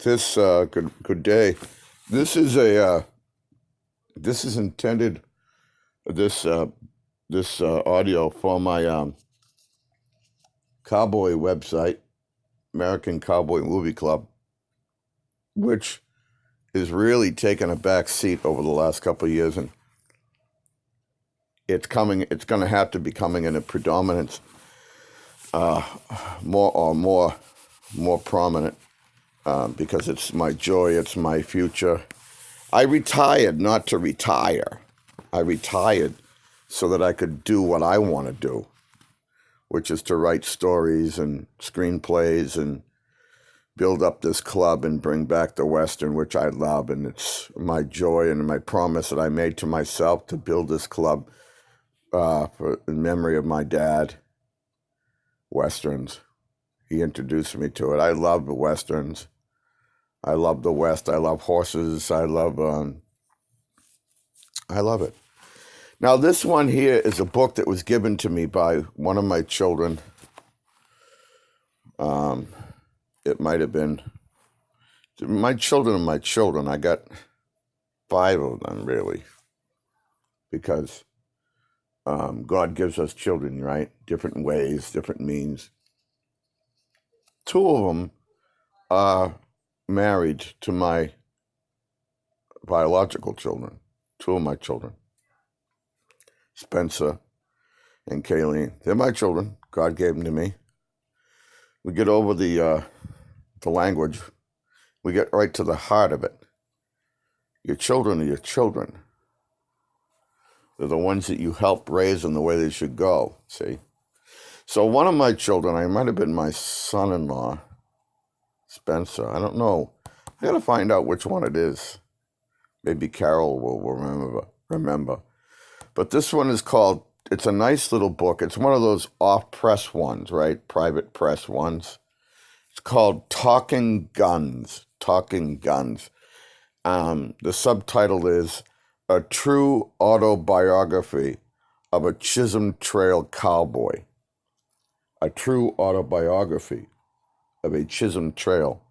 Good day. This is this is intended this audio for my cowboy website, American Cowboy Movie Club, which is really taken a back seat over the last couple of years, and it's going to have to be coming in a predominance, more prominent, because it's my joy, it's my future. I retired not to retire. I retired so that I could do what I want to do, which is to write stories and screenplays and build up this club and bring back the Western, which I love. And it's my joy and my promise that I made to myself to build this club in memory of my dad, Westerns. He introduced me to it. I love the Westerns. I love the West. I love horses. I love it. Now, this one here is a book that was given to me by one of my children. It might have been my children and my children. I got 5 of them, really, because God gives us children, right? Different ways, different means. 2 of them are married to my biological children. 2 of my children, Spencer and Kayleen. They're my children. God gave them to me. We get over the language. We get right to the heart of it. Your children are your children. They're the ones that you help raise in the way they should go, see? So one of my children, I might have been my son-in-law, Spencer. I don't know. I got to find out which one it is. Maybe Carol will remember. But this one is called, it's a nice little book. It's one of those off-press ones, right? Private press ones. It's called Talking Guns. Talking Guns. The subtitle is A True Autobiography of a Chisholm Trail Cowboy. A true autobiography of a Chisholm Trail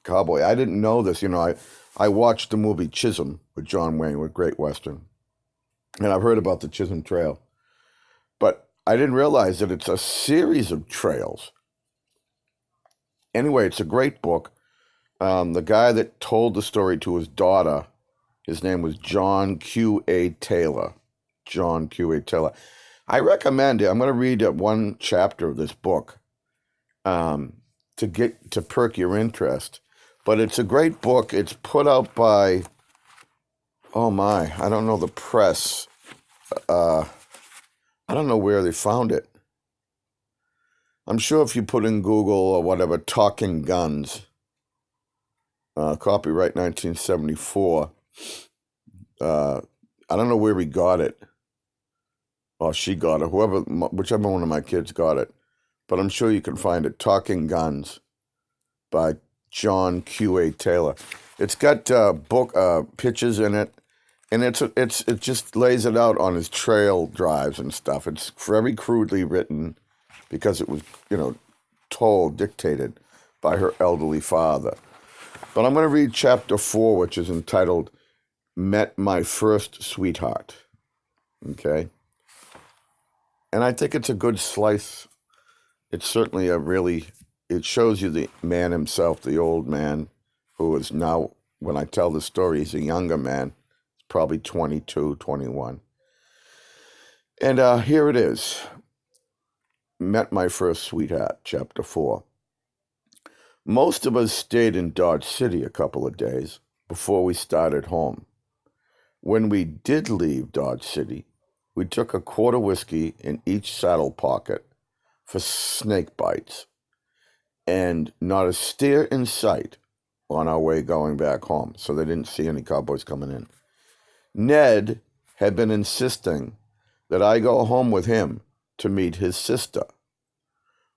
cowboy. I didn't know this. I watched the movie Chisholm with John Wayne, with Great Western. And I've heard about the Chisholm Trail. But I didn't realize that it's a series of trails. Anyway, it's a great book. The guy that told the story to his daughter, his name was John Q.A. Taylor. John Q.A. Taylor. I recommend it. I'm going to read one chapter of this book to perk your interest. But it's a great book. It's put out by, I don't know the press. I don't know where they found it. I'm sure if you put in Google or whatever, Talking Guns, copyright 1974, I don't know where he got it. Or she got it, whichever one of my kids got it. But I'm sure you can find it, Talking Guns by John Q.A. Taylor. It's got book pictures in it, and it just lays it out on his trail drives and stuff. It's very crudely written because it was, dictated by her elderly father. But I'm going to read chapter 4, which is entitled Met My First Sweetheart. Okay? And I think it's a good slice. It's certainly it shows you the man himself, the old man, who is now, when I tell the story, he's a younger man, probably 22, 21. And here it is. Met My First Sweetheart, chapter 4. Most of us stayed in Dodge City a couple of days before we started home. When we did leave Dodge City, we took a quart of whiskey in each saddle pocket for snake bites, and not a steer in sight on our way going back home, so they didn't see any cowboys coming in. Ned had been insisting that I go home with him to meet his sister.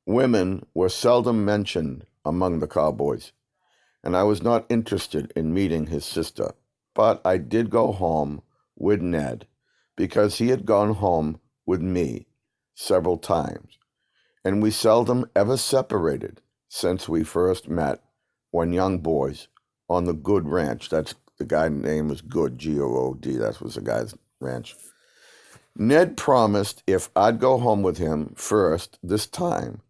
Women were seldom mentioned among the cowboys, and I was not interested in meeting his sister, but I did go home with Ned because he had gone home with me several times, and we seldom ever separated since we first met when young boys, on the Good Ranch. That's the guy's name was Good, G-O-O-D. That was the guy's ranch. Ned promised if I'd go home with him first this time,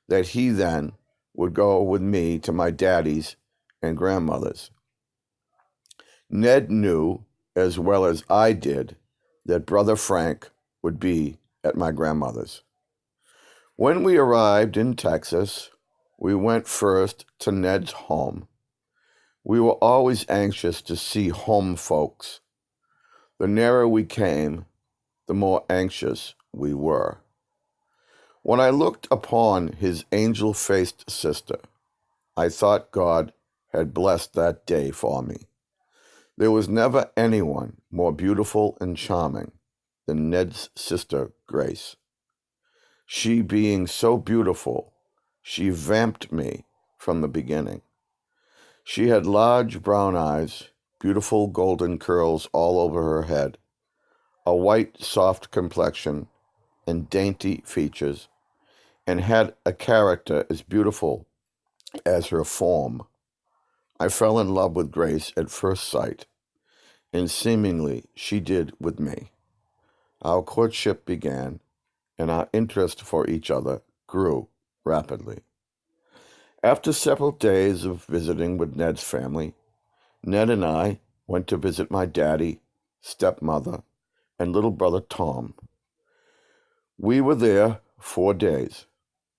that he then would go with me to my daddy's and grandmother's. Ned knew, as well as I did, that Brother Frank would be at my grandmother's. When we arrived in Texas, we went first to Ned's home. We were always anxious to see home folks. The nearer we came, the more anxious we were. When I looked upon his angel-faced sister, I thought God had blessed that day for me. There was never anyone more beautiful and charming than Ned's sister, Grace. She being so beautiful, she vamped me from the beginning. She had large brown eyes, beautiful golden curls all over her head, a white, soft complexion, and dainty features, and had a character as beautiful as her form. I fell in love with Grace at first sight, and seemingly she did with me. Our courtship began, and our interest for each other grew rapidly. After several days of visiting with Ned's family, Ned and I went to visit my daddy, stepmother, and little brother Tom. We were there 4 days.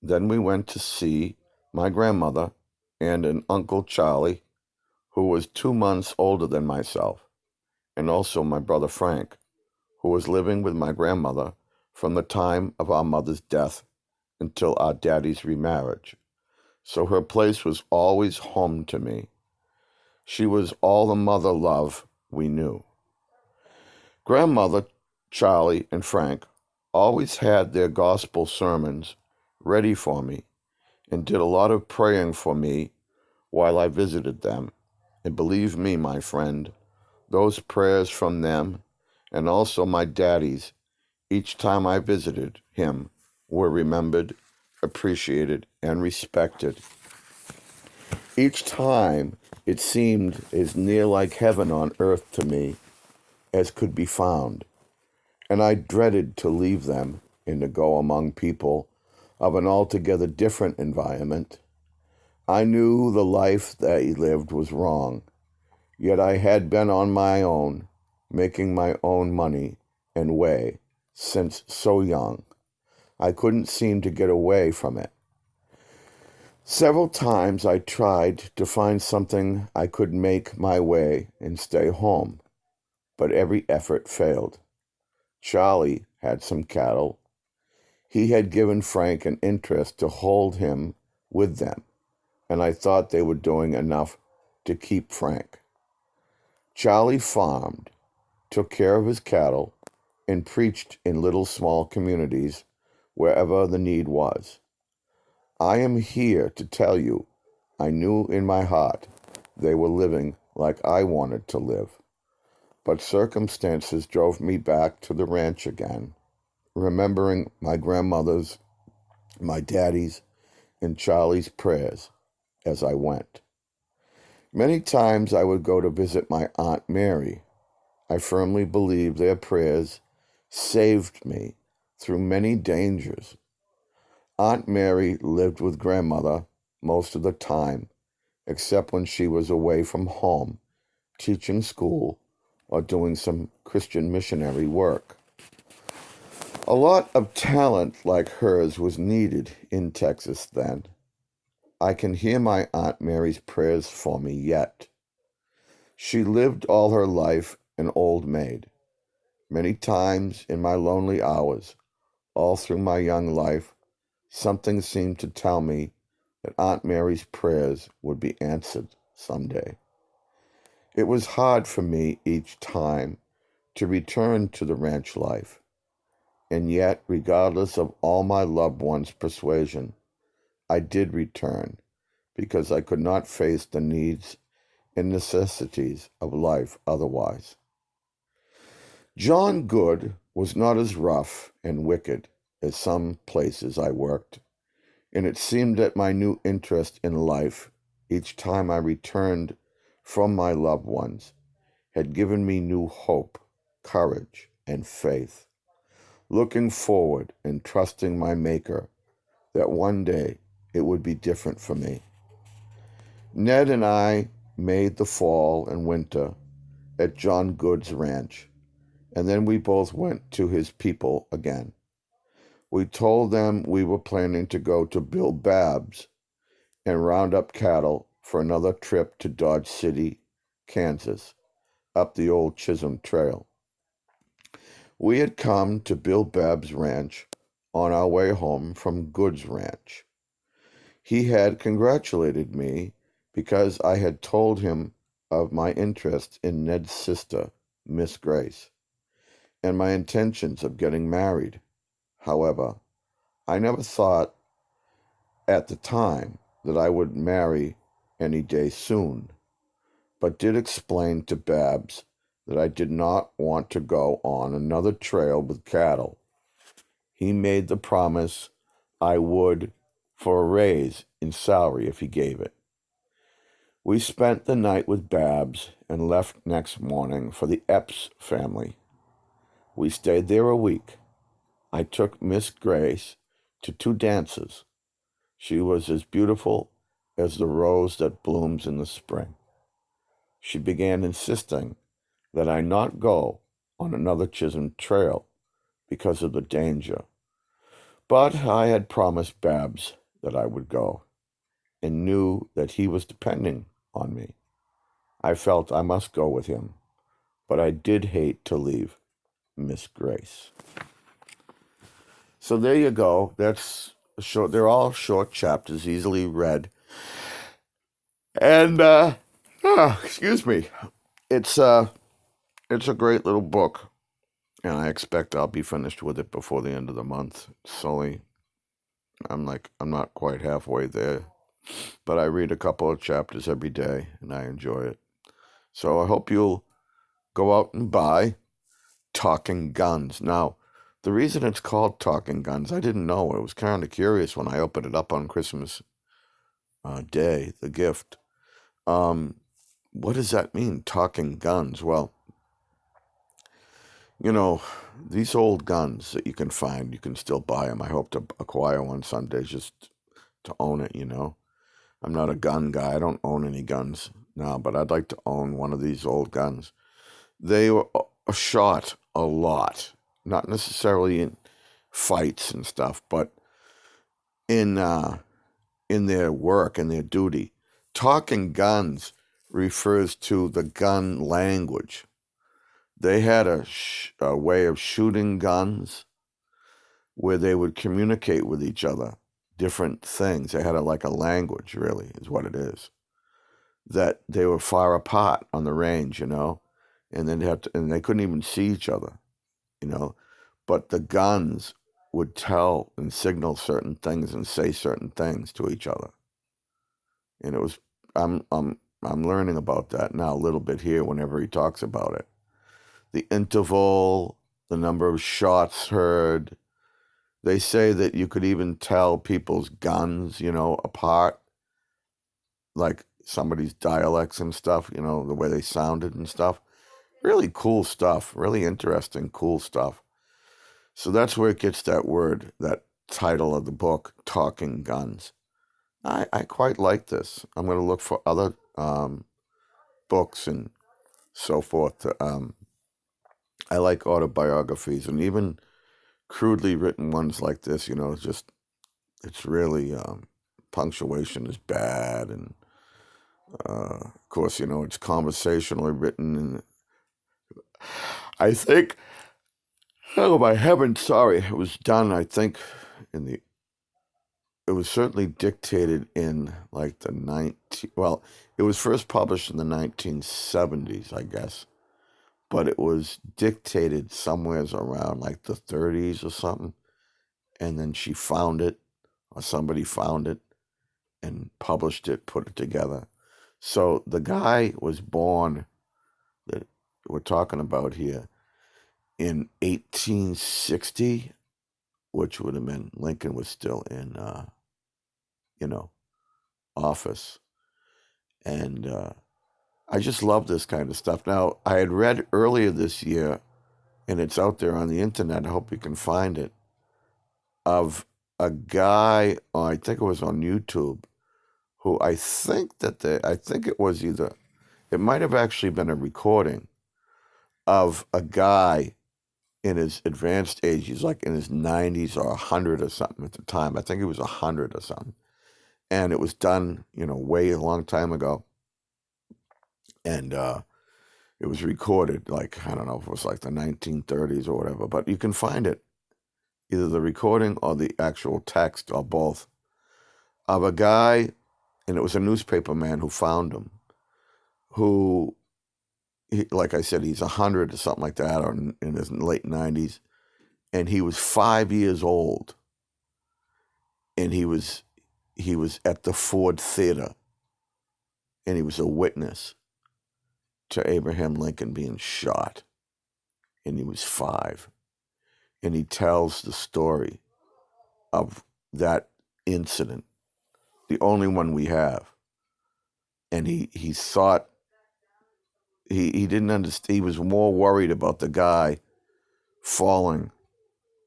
Then we went to see my grandmother and an Uncle Charlie, who was 2 months older than myself, and also my brother Frank, who was living with my grandmother from the time of our mother's death until our daddy's remarriage. So her place was always home to me. She was all the mother love we knew. Grandmother, Charlie, and Frank always had their gospel sermons ready for me and did a lot of praying for me while I visited them. And believe me, my friend, those prayers from them and also my daddy's each time I visited him were remembered, appreciated, and respected. Each time it seemed as near like heaven on earth to me as could be found, and I dreaded to leave them and to go among people of an altogether different environment. I knew the life they lived was wrong, yet I had been on my own, making my own money and way since so young. I couldn't seem to get away from it. Several times I tried to find something I could make my way and stay home, but every effort failed. Charlie had some cattle. He had given Frank an interest to hold him with them, and I thought they were doing enough to keep Frank. Charlie farmed, took care of his cattle, and preached in little small communities wherever the need was. I am here to tell you, I knew in my heart they were living like I wanted to live. But circumstances drove me back to the ranch again, remembering my grandmother's, my daddy's, and Charlie's prayers as I went. Many times I would go to visit my Aunt Mary. I firmly believe their prayers saved me through many dangers. Aunt Mary lived with grandmother most of the time, except when she was away from home, teaching school or doing some Christian missionary work. A lot of talent like hers was needed in Texas then. I can hear my Aunt Mary's prayers for me yet. She lived all her life an old maid. Many times in my lonely hours, all through my young life, something seemed to tell me that Aunt Mary's prayers would be answered someday. It was hard for me each time to return to the ranch life, and yet, regardless of all my loved ones' persuasion, I did return because I could not face the needs and necessities of life otherwise. John Good was not as rough and wicked as some places I worked, and it seemed that my new interest in life each time I returned from my loved ones had given me new hope, courage, and faith, looking forward and trusting my Maker that one day it would be different for me. Ned and I made the fall and winter at John Good's ranch, and then we both went to his people again. We told them we were planning to go to Bill Babb's and round up cattle for another trip to Dodge City, Kansas, up the old Chisholm Trail. We had come to Bill Babb's ranch on our way home from Good's ranch. He had congratulated me because I had told him of my interest in Ned's sister, Miss Grace, and my intentions of getting married. However, I never thought at the time that I would marry any day soon, but did explain to Babs that I did not want to go on another trail with cattle. He made the promise I would for a raise in salary if he gave it. We spent the night with Babs and left next morning for the Epps family. We stayed there a week. I took Miss Grace to 2 dances. She was as beautiful as the rose that blooms in the spring. She began insisting that I not go on another Chisholm Trail because of the danger. But I had promised Babs that I would go and knew that he was depending on me. I felt I must go with him, but I did hate to leave Miss Grace. So there you go. That's short. They're all short chapters, easily read. And excuse me. It's a great little book, and I expect I'll be finished with it before the end of the month. Slowly, I'm not quite halfway there, but I read a couple of chapters every day, and I enjoy it. So I hope you'll go out and buy Talking Guns. Now, the reason it's called Talking Guns, I didn't know. I was kind of curious when I opened it up on Christmas Day, the gift. What does that mean, Talking Guns? Well, you know, these old guns that you can find, you can still buy them. I hope to acquire one someday just to own it, you know. I'm not a gun guy. I don't own any guns now, but I'd like to own one of these old guns. They were shot a lot, not necessarily in fights and stuff, but in their work and their duty. Talking Guns refers to the gun language. They had a way of shooting guns where they would communicate with each other, different things. They had like a language, really, is what it is. That they were far apart on the range, you know, and then and they couldn't even see each other, you know, but the guns would tell and signal certain things and say certain things to each other. And it was, I'm learning about that now a little bit here whenever he talks about it. The interval, the number of shots heard. They say that you could even tell people's guns, you know, apart, like somebody's dialects and stuff, you know, the way they sounded and stuff. Really cool stuff, really interesting, cool stuff. So that's where it gets that word, that title of the book, Talking Guns. I quite like this. I'm going to look for other books and so forth. I like autobiographies, and even crudely written ones like this, you know, it's really, punctuation is bad, and of course, you know, it's conversationally written, and I think, oh my heavens, sorry, it was done, I think, it was certainly dictated in like it was first published in the 1970s, I guess, but it was dictated somewheres around like the 30s or something, and then she found it, or somebody found it, and published it, put it together. So the guy was born, that we're talking about here, in 1860, which would have been Lincoln was still in, you know, office. And I just love this kind of stuff. Now, I had read earlier this year, and it's out there on the internet, I hope you can find it, of a guy, I think it was on YouTube, who I think it was either, it might have actually been a recording of a guy in his advanced age. He's like in his 90s or 100 or something at the time. I think he was 100 or something. And it was done, way a long time ago. And it was recorded, like, I don't know if it was like the 1930s or whatever, but you can find it, either the recording or the actual text or both, of a guy, and it was a newspaper man who found him, who, like I said, he's 100 or something like that, or in his late 90s, and he was 5 years old, and he was at the Ford Theater, and he was a witness to Abraham Lincoln being shot, and he was 5, and he tells the story of that incident, the only one we have, and he thought he didn't understand. He was more worried about the guy falling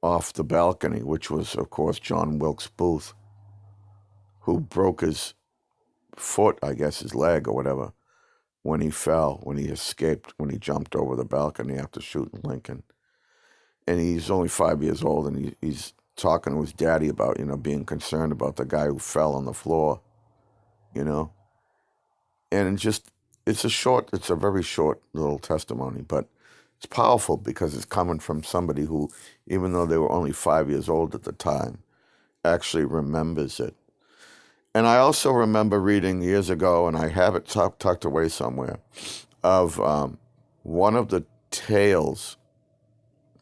off the balcony, which was, of course, John Wilkes Booth, who broke his foot, I guess his leg or whatever, when he fell, when he escaped, when he jumped over the balcony after shooting Lincoln. And he's only 5 years old, and he's talking to his daddy about, being concerned about the guy who fell on the floor, And it's a very short little testimony, but it's powerful because it's coming from somebody who, even though they were only 5 years old at the time, actually remembers it. And I also remember reading years ago, and I have it tucked away somewhere, of one of the tales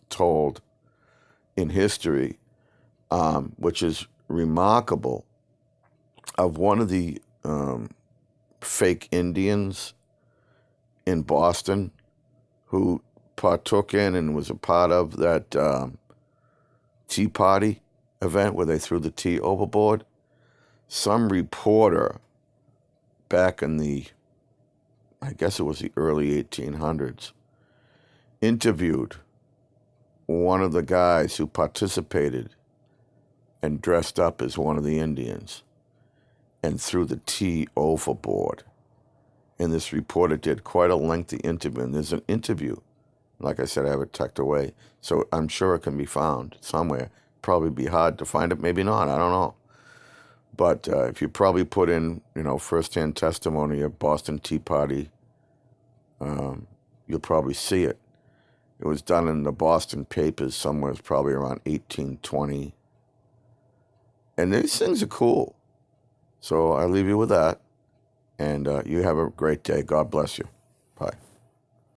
told in history, which is remarkable, of one of the fake Indians in Boston who partook in and was a part of that Tea Party event where they threw the tea overboard. Some reporter back in I guess it was the early 1800s, interviewed one of the guys who participated and dressed up as one of the Indians and threw the tea overboard. And this reporter did quite a lengthy interview. And there's an interview. Like I said, I have it tucked away. So I'm sure it can be found somewhere. Probably be hard to find it. Maybe not. I don't know. But if you probably put in, firsthand testimony of Boston Tea Party, you'll probably see it. It was done in the Boston papers somewhere. It's probably around 1820. And these things are cool. So I leave you with that. And you have a great day. God bless you. Bye.